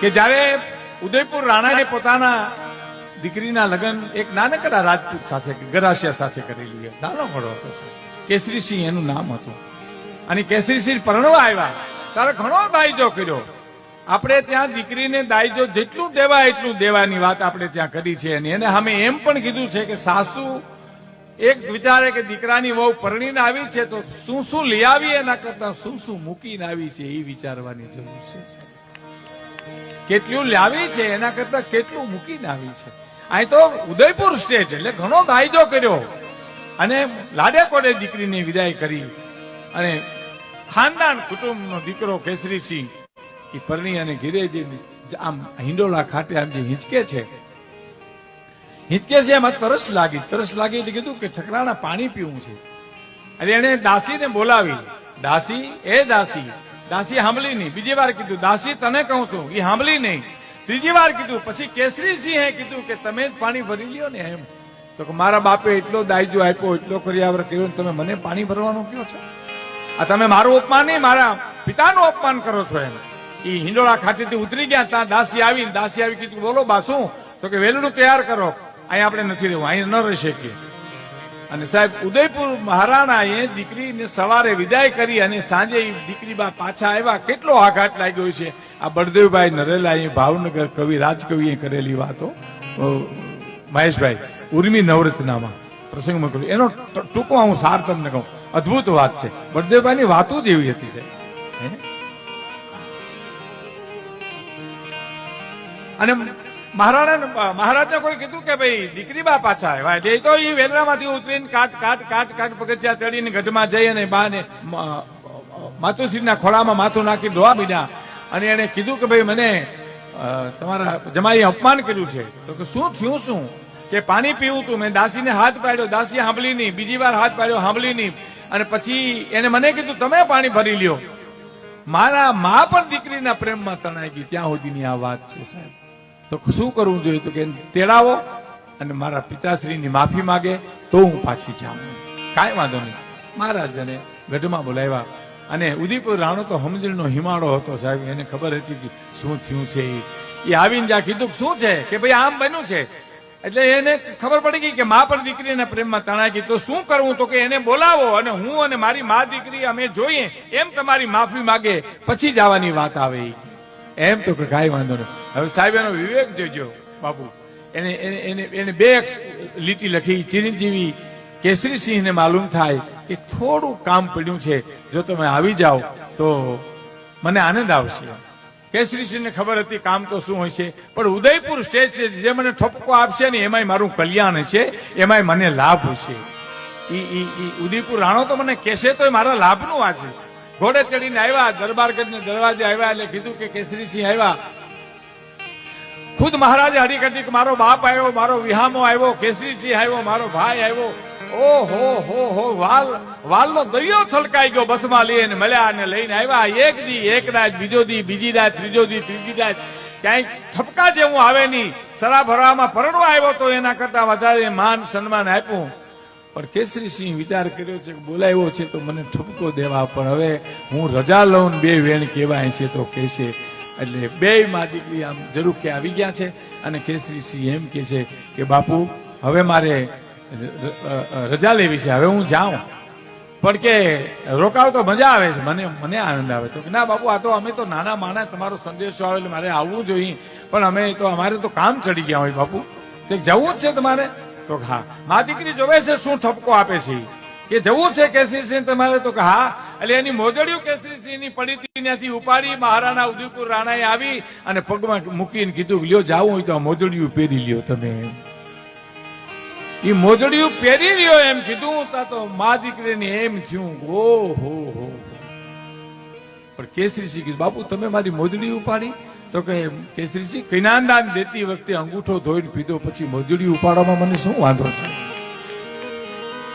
કે જ્યારે ઉદયપુર રાણાએ પોતાના દીકરીના લગ્ન એક નાનકડા રાજપૂત સાથે ગરાસિયા સાથે કરેલી, નાનો ઘોડો હતો, કેસરીસિંહ એનું નામ હતું. અને કેસરીસિંહ પરણવા આવ્યા ત્યારે ઘણો દાયજો કર્યો. આપણે ત્યાં દીકરીને દાયજો જેટલું દેવાય એટલું દેવાની વાત આપણે ત્યાં કરી છે. અને એને અમે એમ પણ કીધું છે કે સાસુ એક વિચારે કે દીકરાની વહુ પરણીને આવી છે તો શું શું લઈ આવી એના કરતા શું શું મૂકીને આવી છે એ વિચારવાની જરૂર છે. કેટલું લાવી છે એના કરતા કેટલું મૂકીને આવી છે. અહીં તો ઉદયપુર સ્ટેટ એટલે ઘણો દાયજો કર્યો અને લાડે કોડે દીકરીને વિદાય કરી. અને ખાનદાન કુટુંબનો દીકરો કેસરીસિંહ એ પરણી અને ઘીરે જઈને આમ હિંડોળા ખાતે આમ જે હિંચકે છે એમાં તરસ લાગી એટલે કીધું કે ઠકરાણા પાણી પીવું છે. અને એને દાસીને બોલાવી. દાસી દાસી સાંભળી નહીં. બીજી વાર કીધું દાસી તને કહું છું, એ સાંભળી નહીં. ત્રીજી વાર કીધું. પછી કેસરીસિંહે કીધું કે તમે જ પાણી ભરી લ્યો ને એમ. તો કે મારા બાપે એટલો દાયજો આપ્યો, એટલો કર્યાવર કર્યો, તમે મને પાણી ભરવાનું કહો છો? આ તમે મારું અપમાન નહીં, મારા પિતાનું અપમાન કરો છો એમ. એ હિંડોળા ખાતેથી ઉતરી ગયા. ત્યાં દાસી આવી કીધું બોલો બાસુ? તો કે વેલણું તૈયાર કરો, અહીંયા આપણે નથી રહેવું, અહીંયા ન રહી શકીએ. અને સાહેબ ઉદયપુર મહારાણાએ દીકરીને સવારે વિદાય કરી અને સાંજે દીકરી બા પાછા આવ્યા. કેટલો આઘાત લાગ્યો છે. આ બળદેવભાઈ નરેલા એ ભાવનગર કવિ રાજકવિએ કરેલી વાતો મહેશભાઈ ઉર્મી નવરત્નામાં પ્રસંગમાં કર્યું. એનો ટૂંકમાં હું સાર તમને કહું, અદભુત વાત છે. બળદેવભાઈની વાતો જ એવી હતી સાહેબ. અને મહારાજને કોઈ કીધું કે ભાઈ દીકરી બા પાછા આવ્યા એટલે તો એ વેલરામાંથી ઉતરીને કાટ પગથિયા ચડીને ગઢમાં જઈ અને બાને માતુશ્રીના ખોળામાં માથું નાખી દોવા બીધા. અને એને કીધું કે ભાઈ મને તમારા જમાઈએ અપમાન કર્યું છે. તો કે શું થયું? શું કે પાણી પીવું તું. મેં દાસીને હાથ પાડ્યો, દાસી સાંભળી નહીં. બીજી વાર હાથ પાડ્યો, સાંભળી નહીં. અને પછી એને મને કીધું તમે પાણી ભરી લ્યો. મારા મા પણ દીકરીના પ્રેમમાં તણાઈ ગઈ. ત્યાં સુધીની આ વાત છે સાહેબ. તો શું કરવું જોઈએ? તો કે તેડાવો અને મારા પિતાશ્રીની માફી માગે તો હું પાછી જાઉં. કાંઈ વાંધો નહીં. મહારાજને ગઢમાં બોલાવ્યા. અને ઉદયપુર રાણો તો સમજણનો હિમાળો હતો સાહેબ. એને ખબર હતી કે શું થયું છે. એ આવીને જ્યાં કીધું શું છે કે ભાઈ આમ બન્યું છે. એટલે એને ખબર પડી ગઈ કે મા પણ દીકરીના પ્રેમમાં તણાઈ ગઈ. તો શું કરવું? તો કે એને બોલાવો અને હું અને મારી મા દીકરી અમે જોઈએ એમ તમારી માફી માગે પછી જવાની વાત આવે એમ. તો કે કાંઈ વાંધો નહીં. હવે સાહેબ એનો વિવેક જોજો બાપુ. એને બે લીટી લખી. ચિરંજીવી કેસરીસિંહને માલુમ થાય કે થોડું કામ પડ્યું છે, જો તમે આવી જાઓ તો મને આનંદ આવશે. કેસરીસિંહને ખબર હતી કામ તો શું હોય છે, પણ ઉદયપુર સ્ટેજ છે જે મને ઠપકો આપશે ને એમાંય મારું કલ્યાણ છે, એમાંય મને લાભ હશે. ઉદયપુર રાણો તો મને કહેશે તો મારા લાભનું આ છે. ઘોડે ચડીને આવ્યા, દરબારગઢને દરવાજે આવ્યા એટલે કીધું કે કેસરીસિંહ આવ્યા. ખુદ મહારાજે હરિકતી કે મારો બાપ આવ્યો, મારો વિહામો આવ્યો, કેસરીસિંહ આવ્યો, મારો ભાઈ આવ્યો. ઓહો વાલનો દરિયો છલકાઈ ગયો. બસમાં લઈને મળ્યા અને લઈને આવ્યા. એક દી એક રાત, બીજો દી બીજી રાત, ત્રીજો દી ત્રીજી રાત. ક્યાંય ઠપકા જેવું આવે નહીં. સરાભરામાં પરણવા આવ્યો તો એના કરતા વધારે માન સન્માન આપ્યું. પણ કેસરીસિંહ વિચાર કર્યો છે કે બોલાવ્યો છે તો મને ઠપકો દેવા, પણ હવે હું રજા લઉં બે વેણ કહેવાય છે તો કહેશે. એટલે બે માં દીકરી આમ જરૂર કે આવી ગયા છે. અને કેસરીસિંહ એમ કે છે કે બાપુ હવે મારે રજા લેવી છે, હવે હું જાઉં. પણ કે રોકાવ તો મજા આવે છે, મને આનંદ આવે. તો ના બાપુ આ તો અમે તો નાના માણસ, તમારો સંદેશો આવે એટલે મારે આવવું જોઈએ, પણ અમારે તો કામ ચડી ગયા હોય બાપુ. તો જવું જ છે તમારે? તો હા. મા દીકરી જોવે છે શું ઠપકો આપે છે કે જવું છે કેસરીસિંહ તમારે? તો કે હા. એટલે એની મોજડીઓ કેસરીસિંહની પડી ત્યાંથી ઉપાડી મહારાણા ઉદયપુર રાણાએ આવી અને પગમાં મૂકીને કીધું લ્યો જાવું હોય તો આ મોજડીઓ પહેરી લ્યો તમે. એ મોજડીઓ પહેરી લ્યો એમ કીધું તો મા દીકરીને એમ થયું ઓહો. પણ કેસરીસિંહ કીધું બાપુ તમે મારી મોજડી ઉપાડી? તો કે કેસરીસિંહ કૈનાનદાન દેતી વખતે અંગૂઠો ધોઈને પીધો, પછી મોજડી ઉપાડવામાં મને શું વાંધો છે?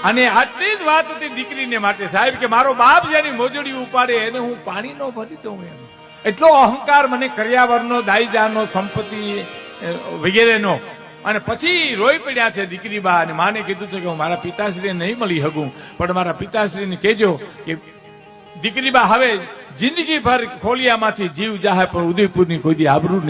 અને આટલી જ વાત હતી દીકરીને માટે સાહેબ કે મારો બાપ જેની મોજડી ઉપાડે એને હું પાણી નો ભરી દઉં એમ. એટલો અહંકાર મને કર્યાવરનો, દાઈજાનો, સંપત્તિ વગેરેનો. અને પછી રોઈ પડ્યા છે દીકરી બા. અને માને કીધું છે કે હું મારા પિતાશ્રીને નહીં મળી શકું, પણ મારા પિતાશ્રીને કહેજો કે દીકરી બા હવે જિંદગી ભર ખોલિયામાંથી જીવ જાહે પણ ઉદયપુરની કોઈ દી આબરૂ